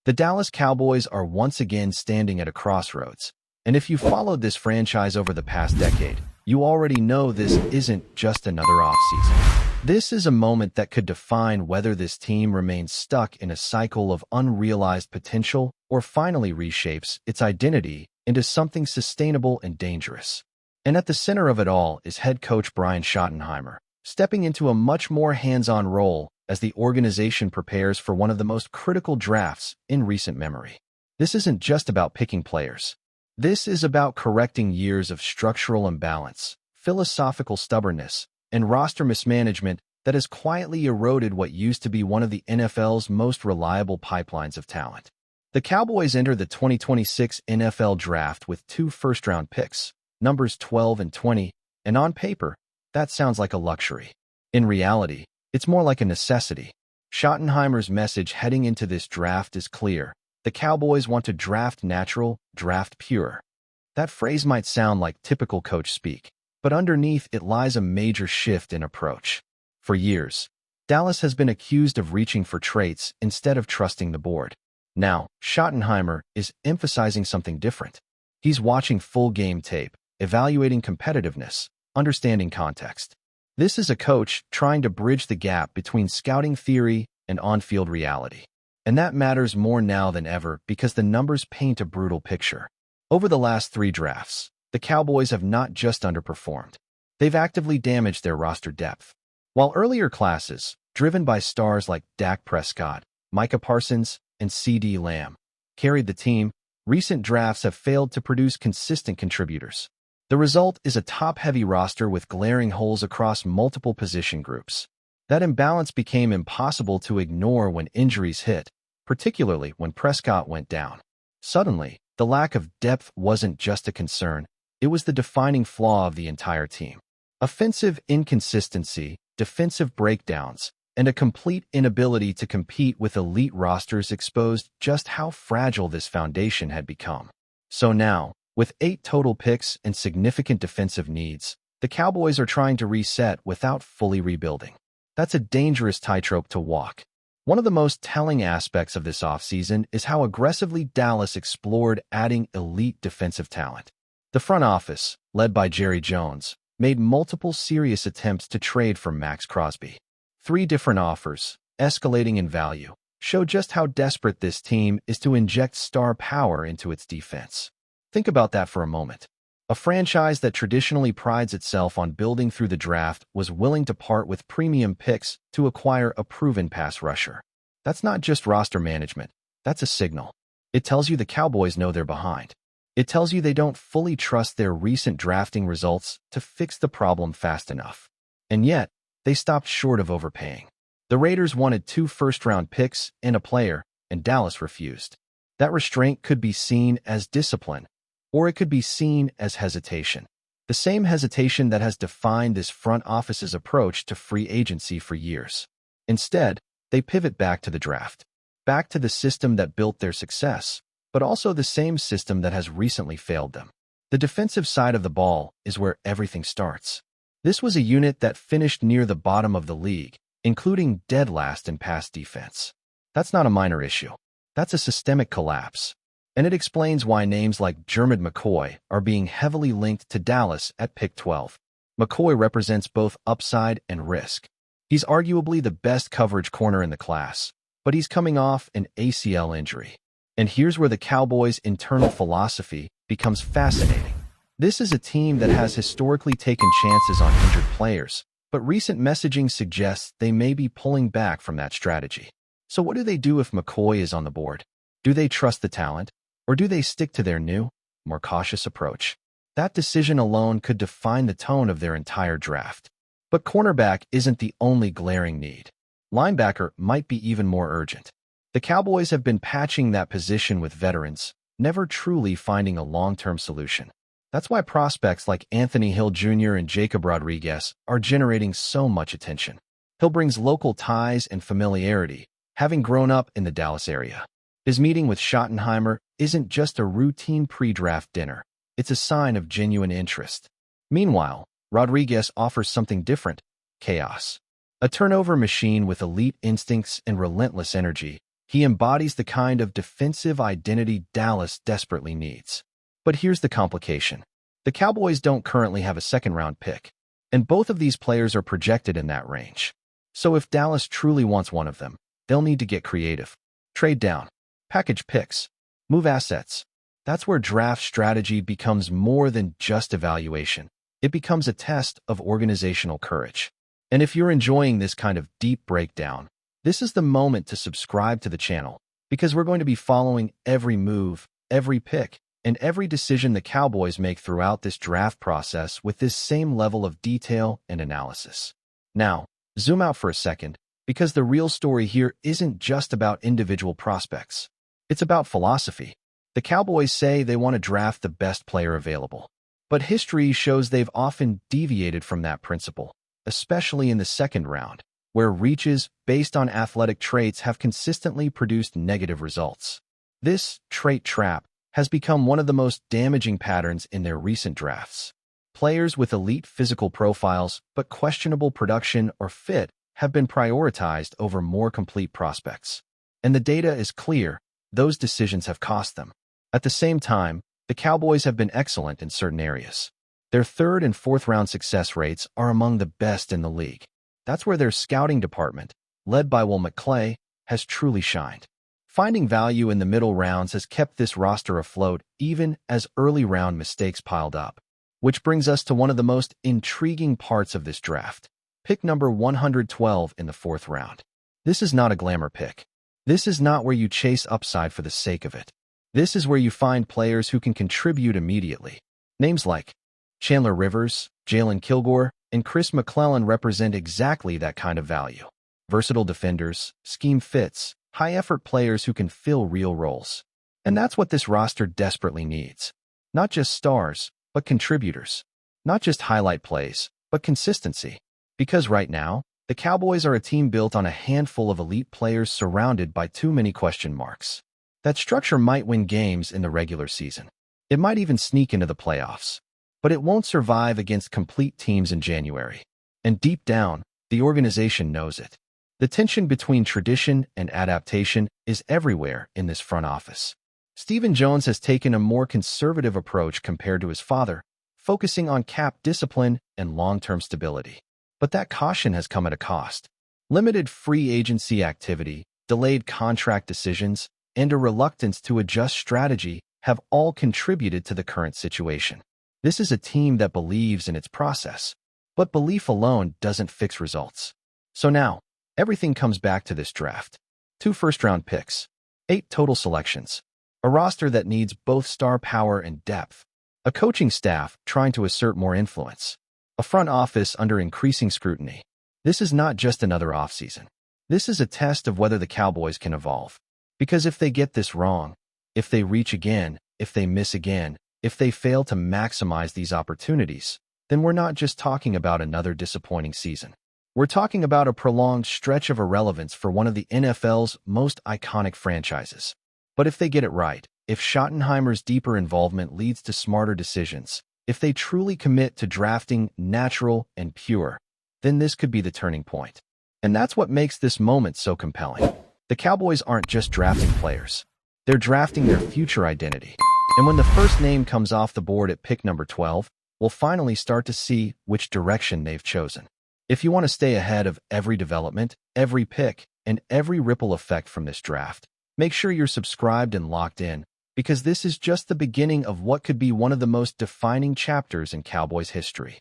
The Dallas Cowboys are once again standing at a crossroads. And if you followed this franchise over the past decade, you already know this isn't just another offseason. This is a moment that could define whether this team remains stuck in a cycle of unrealized potential or finally reshapes its identity into something sustainable and dangerous. And at the center of it all is head coach Brian Schottenheimer, stepping into a much more hands-on role as the organization prepares for one of the most critical drafts in recent memory. This isn't just about picking players. This is about correcting years of structural imbalance, philosophical stubbornness, and roster mismanagement that has quietly eroded what used to be one of the NFL's most reliable pipelines of talent. The Cowboys enter the 2026 NFL Draft with 2 first-round picks, numbers 12 and 20, and on paper, that sounds like a luxury. In reality, it's more like a necessity. Schottenheimer's message heading into this draft is clear. The Cowboys want to draft natural, draft pure. That phrase might sound like typical coach speak, but underneath it lies a major shift in approach. For years, Dallas has been accused of reaching for traits instead of trusting the board. Now, Schottenheimer is emphasizing something different. He's watching full game tape, evaluating competitiveness, understanding context. This is a coach trying to bridge the gap between scouting theory and on-field reality. And that matters more now than ever because the numbers paint a brutal picture. Over the last 3 drafts, the Cowboys have not just underperformed. They've actively damaged their roster depth. While earlier classes, driven by stars like Dak Prescott, Micah Parsons, and CeeDee Lamb, carried the team, recent drafts have failed to produce consistent contributors. The result is a top-heavy roster with glaring holes across multiple position groups. That imbalance became impossible to ignore when injuries hit, particularly when Prescott went down. Suddenly, the lack of depth wasn't just a concern, it was the defining flaw of the entire team. Offensive inconsistency, defensive breakdowns, and a complete inability to compete with elite rosters exposed just how fragile this foundation had become. So now, with 8 total picks and significant defensive needs, the Cowboys are trying to reset without fully rebuilding. That's a dangerous tightrope to walk. One of the most telling aspects of this offseason is how aggressively Dallas explored adding elite defensive talent. The front office, led by Jerry Jones, made multiple serious attempts to trade for Max Crosby. 3 different offers, escalating in value, show just how desperate this team is to inject star power into its defense. Think about that for a moment. A franchise that traditionally prides itself on building through the draft was willing to part with premium picks to acquire a proven pass rusher. That's not just roster management, that's a signal. It tells you the Cowboys know they're behind. It tells you they don't fully trust their recent drafting results to fix the problem fast enough. And yet, they stopped short of overpaying. The Raiders wanted 2 first-round picks and a player, and Dallas refused. That restraint could be seen as discipline, or it could be seen as hesitation. The same hesitation that has defined this front office's approach to free agency for years. Instead, they pivot back to the draft, back to the system that built their success, but also the same system that has recently failed them. The defensive side of the ball is where everything starts. This was a unit that finished near the bottom of the league, including dead last in pass defense. That's not a minor issue. That's a systemic collapse. And it explains why names like Jermad McCoy are being heavily linked to Dallas at pick 12. McCoy represents both upside and risk. He's arguably the best coverage corner in the class, but he's coming off an ACL injury. And here's where the Cowboys' internal philosophy becomes fascinating. This is a team that has historically taken chances on injured players, but recent messaging suggests they may be pulling back from that strategy. So what do they do if McCoy is on the board? Do they trust the talent? Or do they stick to their new, more cautious approach? That decision alone could define the tone of their entire draft. But cornerback isn't the only glaring need. Linebacker might be even more urgent. The Cowboys have been patching that position with veterans, never truly finding a long-term solution. That's why prospects like Anthony Hill Jr. and Jacob Rodriguez are generating so much attention. Hill brings local ties and familiarity, having grown up in the Dallas area. His meeting with Schottenheimer isn't just a routine pre-draft dinner. It's a sign of genuine interest. Meanwhile, Rodriguez offers something different: chaos. A turnover machine with elite instincts and relentless energy, He embodies the kind of defensive identity Dallas desperately needs. But here's the complication. The Cowboys don't currently have a second-round pick, and both of these players are projected in that range. So if Dallas truly wants one of them, they'll need to get creative. Trade down, package picks, move assets. That's where draft strategy becomes more than just evaluation. It becomes a test of organizational courage. And if you're enjoying this kind of deep breakdown, this is the moment to subscribe to the channel, because we're going to be following every move, every pick, and every decision the Cowboys make throughout this draft process with this same level of detail and analysis. Now, zoom out for a second, because the real story here isn't just about individual prospects. It's about philosophy. The Cowboys say they want to draft the best player available, but history shows they've often deviated from that principle, especially in the second round, where reaches based on athletic traits have consistently produced negative results. This trait trap has become one of the most damaging patterns in their recent drafts. Players with elite physical profiles but questionable production or fit have been prioritized over more complete prospects. And the data is clear, those decisions have cost them. At the same time, the Cowboys have been excellent in certain areas. Their third and fourth round success rates are among the best in the league. That's where their scouting department, led by Will McClay, has truly shined. Finding value in the middle rounds has kept this roster afloat even as early round mistakes piled up. Which brings us to one of the most intriguing parts of this draft. Pick number 112 in the fourth round. This is not a glamour pick. This is not where you chase upside for the sake of it. This is where you find players who can contribute immediately. Names like Chandler Rivers, Jalen Kilgore, and Chris McClellan represent exactly that kind of value. Versatile defenders, scheme fits, high-effort players who can fill real roles. And that's what this roster desperately needs. Not just stars, but contributors. Not just highlight plays, but consistency. Because right now, the Cowboys are a team built on a handful of elite players surrounded by too many question marks. That structure might win games in the regular season. It might even sneak into the playoffs. But it won't survive against complete teams in January. And deep down, the organization knows it. The tension between tradition and adaptation is everywhere in this front office. Stephen Jones has taken a more conservative approach compared to his father, focusing on cap discipline and long-term stability. But that caution has come at a cost. Limited free agency activity, delayed contract decisions, and a reluctance to adjust strategy have all contributed to the current situation. This is a team that believes in its process, but belief alone doesn't fix results. So now, everything comes back to this draft. 2 first-round picks, 8 total selections, a roster that needs both star power and depth, a coaching staff trying to assert more influence, a front office under increasing scrutiny. This is not just another offseason. This is a test of whether the Cowboys can evolve. Because if they get this wrong, if they reach again, if they miss again, if they fail to maximize these opportunities, then we're not just talking about another disappointing season. We're talking about a prolonged stretch of irrelevance for one of the NFL's most iconic franchises. But if they get it right, if Schottenheimer's deeper involvement leads to smarter decisions, if they truly commit to drafting natural and pure, then this could be the turning point. And that's what makes this moment so compelling. The Cowboys aren't just drafting players. They're drafting their future identity. And when the first name comes off the board at pick number 12, we'll finally start to see which direction they've chosen. If you want to stay ahead of every development, every pick, and every ripple effect from this draft, make sure you're subscribed and locked in, because this is just the beginning of what could be one of the most defining chapters in Cowboys history.